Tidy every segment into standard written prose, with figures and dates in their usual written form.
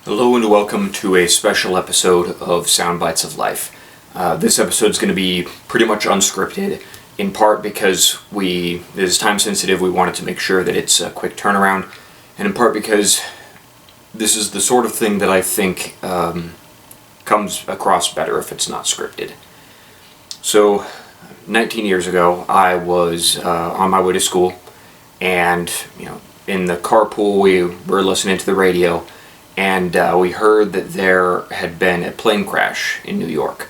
Hello and welcome to a special episode of Sound Bites of Life. This episode is going to be pretty much unscripted, in part because it is time sensitive. We wanted to make sure that it's a quick turnaround, and in part because this is the sort of thing that I think comes across better if it's not scripted. So, 19 years ago, I was on my way to school, and in the carpool we were listening to the radio. And we heard that there had been a plane crash in New York.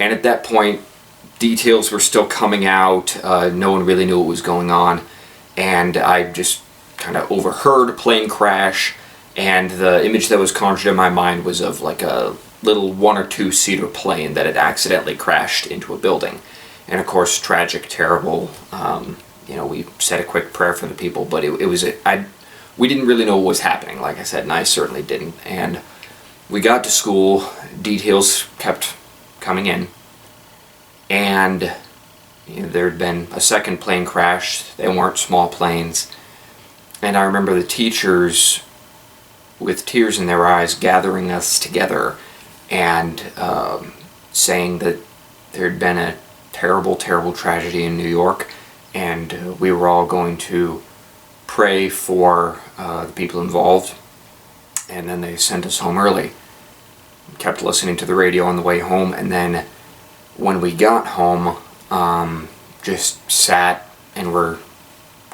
And at that point, details were still coming out. No one really knew what was going on. And I just kind of overheard a plane crash. And the image that was conjured in my mind was of like a little 1 or 2 seater plane that had accidentally crashed into a building. And of course, tragic, terrible. We said a quick prayer for the people, but we didn't really know what was happening, like I said, and I certainly didn't. And we got to school, details kept coming in, and there had been a second plane crash. They weren't small planes. And I remember the teachers, with tears in their eyes, gathering us together and saying that there had been a terrible, terrible tragedy in New York, and we were all going to pray for the people involved. And then they sent us home early. Kept listening to the radio on the way home, and then when we got home, just sat and were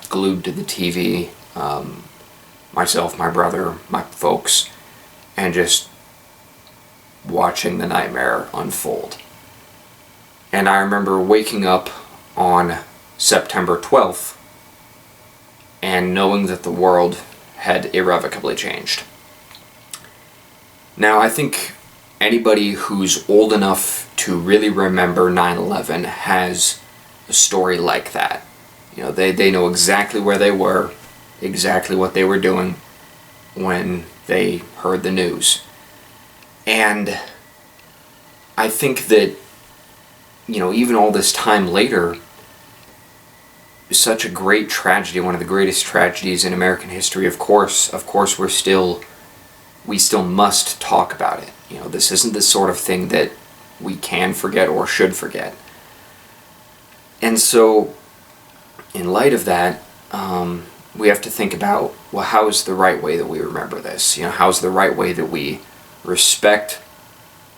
glued to the TV, myself, my brother, my folks, and just watching the nightmare unfold. And I remember waking up on September 12th and knowing that the world had irrevocably changed. Now, I think anybody who's old enough to really remember 9/11 has a story like that. They know exactly where they were, exactly what they were doing when they heard the news. And I think that, even all this time later, such a great tragedy, one of the greatest tragedies in American history. Of course, we still must talk about it. This isn't the sort of thing that we can forget or should forget. And so, in light of that, we have to think about, well, how is the right way that we remember this? How's the right way that we respect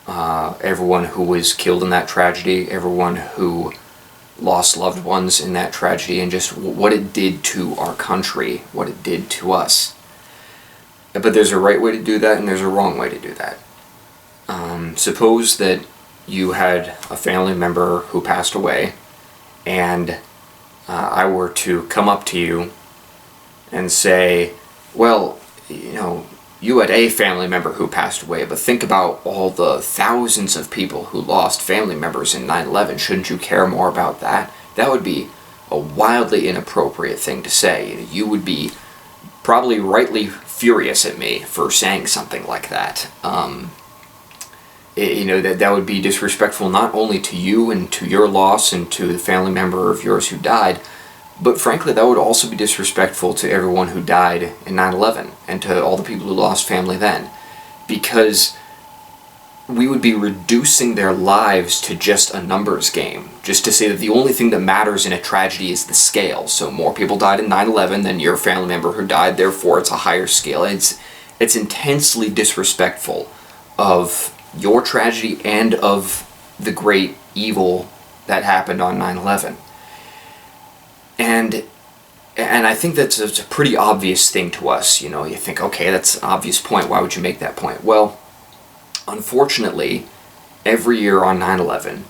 everyone who was killed in that tragedy, everyone who lost loved ones in that tragedy, and just what it did to our country, what it did to us. But there's a right way to do that, and there's a wrong way to do that. Suppose that you had a family member who passed away, and I were to come up to you and say, well, you had a family member who passed away, but think about all the thousands of people who lost family members in 9/11. Shouldn't you care more about that? That would be a wildly inappropriate thing to say. You would be probably rightly furious at me for saying something like that. That would be disrespectful not only to you and to your loss and to the family member of yours who died, but frankly, that would also be disrespectful to everyone who died in 9/11 and to all the people who lost family then. Because we would be reducing their lives to just a numbers game. Just to say that the only thing that matters in a tragedy is the scale. So more people died in 9/11 than your family member who died, therefore it's a higher scale. It's intensely disrespectful of your tragedy and of the great evil that happened on 9/11. And I think that's a pretty obvious thing to us. You think, okay, that's an obvious point. Why would you make that point? Well, unfortunately, every year on 9/11,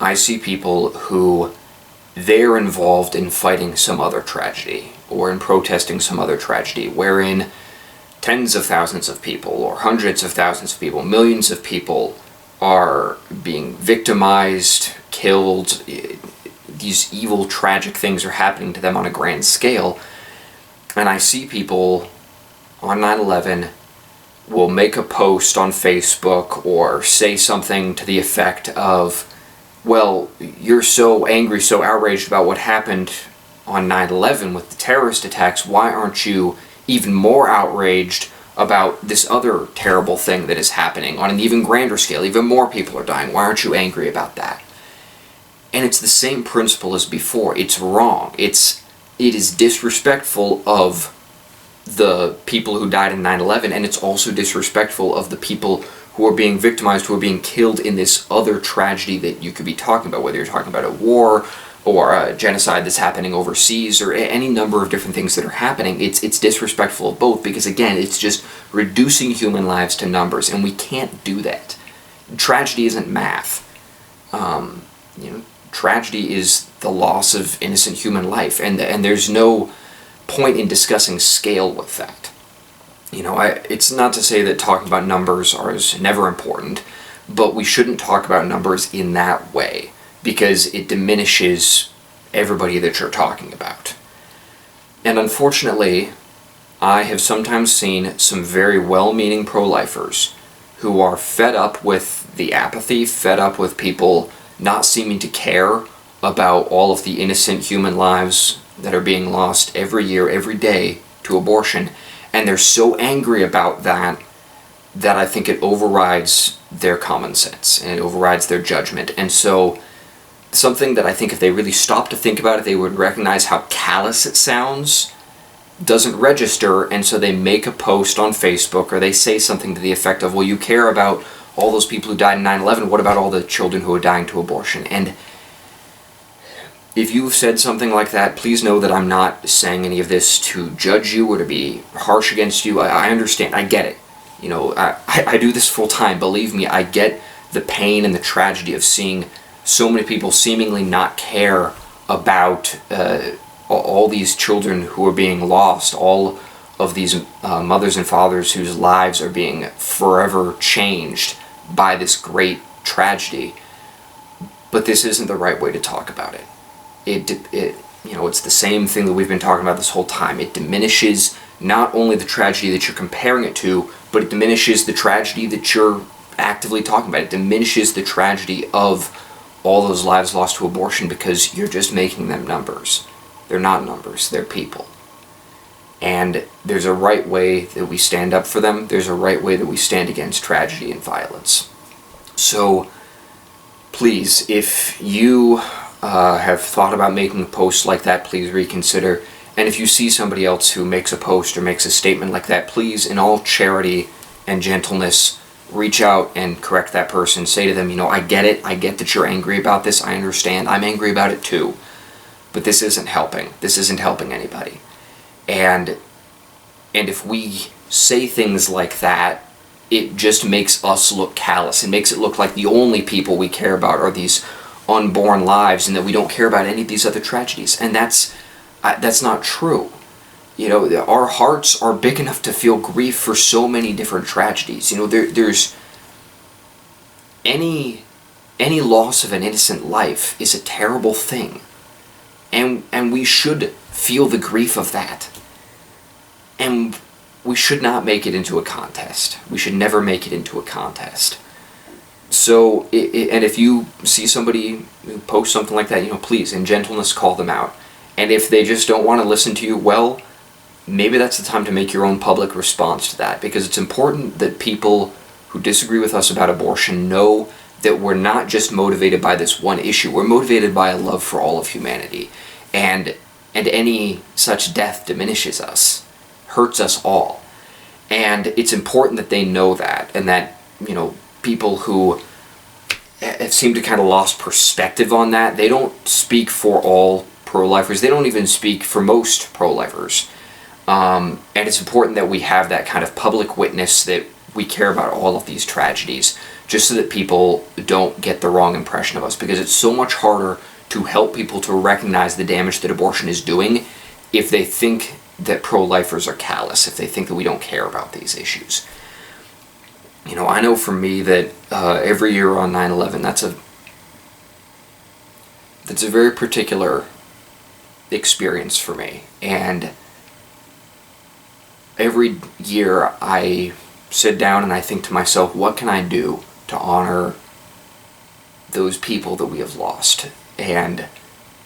I see people who they're involved in fighting some other tragedy or in protesting some other tragedy, wherein tens of thousands of people or hundreds of thousands of people, millions of people are being victimized, killed. These evil, tragic things are happening to them on a grand scale. And I see people on 9/11 will make a post on Facebook or say something to the effect of, well, you're so angry, so outraged about what happened on 9/11 with the terrorist attacks, why aren't you even more outraged about this other terrible thing that is happening on an even grander scale. Even more people are dying. Why aren't you angry about that? And it's the same principle as before. It's wrong. It is disrespectful of the people who died in 9/11, and it's also disrespectful of the people who are being victimized, who are being killed in this other tragedy that you could be talking about, whether you're talking about a war or a genocide that's happening overseas, or any number of different things that are happening. It's disrespectful of both, because again, it's just reducing human lives to numbers, and we can't do that. Tragedy isn't math. Tragedy is the loss of innocent human life, and there's no point in discussing scale with that. It's not to say that talking about numbers is never important, but we shouldn't talk about numbers in that way, because it diminishes everybody that you're talking about. And unfortunately, I have sometimes seen some very well-meaning pro-lifers who are fed up with the apathy, fed up with people not seeming to care about all of the innocent human lives that are being lost every year, every day, to abortion. And they're so angry about that I think it overrides their common sense, and it overrides their judgment. And so, something that I think if they really stop to think about it, they would recognize how callous it sounds, doesn't register, and so they make a post on Facebook, or they say something to the effect of, well, you care about all those people who died in 9/11, what about all the children who are dying to abortion? And if you've said something like that, please know that I'm not saying any of this to judge you or to be harsh against you. I understand. I get it. I do this full time. Believe me, I get the pain and the tragedy of seeing so many people seemingly not care about all these children who are being lost, all of these mothers and fathers whose lives are being forever changed by this great tragedy. But this isn't the right way to talk about it. It's the same thing that we've been talking about this whole time. It diminishes not only the tragedy that you're comparing it to, but it diminishes the tragedy that you're actively talking about. It diminishes the tragedy of all those lives lost to abortion, because you're just making them numbers. They're not numbers, they're people. And there's a right way that we stand up for them. There's a right way that we stand against tragedy and violence. So, please, if you have thought about making a post like that, please reconsider. And if you see somebody else who makes a post or makes a statement like that, please, in all charity and gentleness, reach out and correct that person. Say to them, I get it. I get that you're angry about this. I understand. I'm angry about it too. But this isn't helping. This isn't helping anybody. And if we say things like that, it just makes us look callous. It makes it look like the only people we care about are these unborn lives, and that we don't care about any of these other tragedies. And that's not true. Our hearts are big enough to feel grief for so many different tragedies. There's any loss of an innocent life is a terrible thing, and we should feel the grief of that. And we should not make it into a contest. We should never make it into a contest. So, and if you see somebody who posts something like that, please, in gentleness, call them out. And if they just don't want to listen to you, well, maybe that's the time to make your own public response to that, because it's important that people who disagree with us about abortion know that we're not just motivated by this one issue. We're motivated by a love for all of humanity. And any such death diminishes us, hurts us all. And it's important that they know that, and that, people who have seemed to kind of lost perspective on that, they don't speak for all pro-lifers. They don't even speak for most pro-lifers. And it's important that we have that kind of public witness that we care about all of these tragedies, just so that people don't get the wrong impression of us, because it's so much harder to help people to recognize the damage that abortion is doing if they think that pro-lifers are callous, if they think that we don't care about these issues. I know for me that every year on 9/11, that's a very particular experience for me. And every year I sit down and I think to myself, what can I do to honor those people that we have lost, and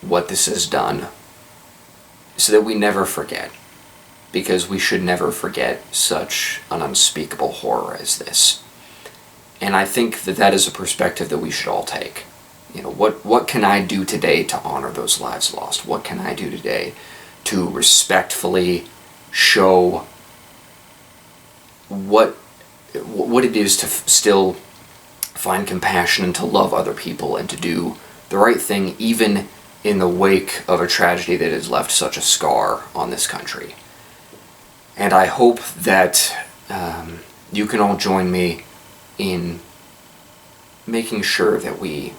what this has done, so that we never forget. because we should never forget such an unspeakable horror as this. And I think that that is a perspective that we should all take. You know, what can I do today to honor those lives lost? What can I do today to respectfully show what it is to still find compassion and to love other people and to do the right thing even in the wake of a tragedy that has left such a scar on this country. And I hope that you can all join me in making sure that we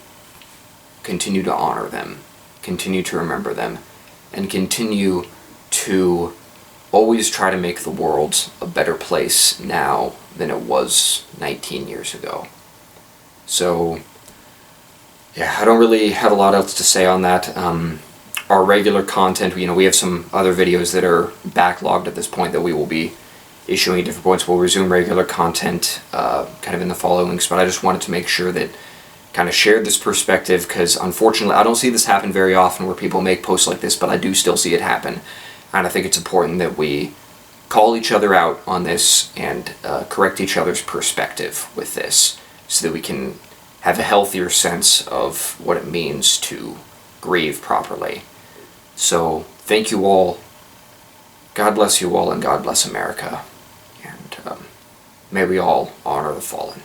continue to honor them, continue to remember them, and continue to always try to make the world a better place now than it was 19 years ago. So, yeah, I don't really have a lot else to say on that. Our regular content, we have some other videos that are backlogged at this point that we will be issuing at different points. We'll resume regular content kind of in the following weeks, but I just wanted to make sure that kind of shared this perspective, because unfortunately I don't see this happen very often where people make posts like this, but I do still see it happen, and I think it's important that we call each other out on this and correct each other's perspective with this, so that we can have a healthier sense of what it means to grieve properly. So thank you all, God bless you all, and God bless America, and may we all honor the fallen.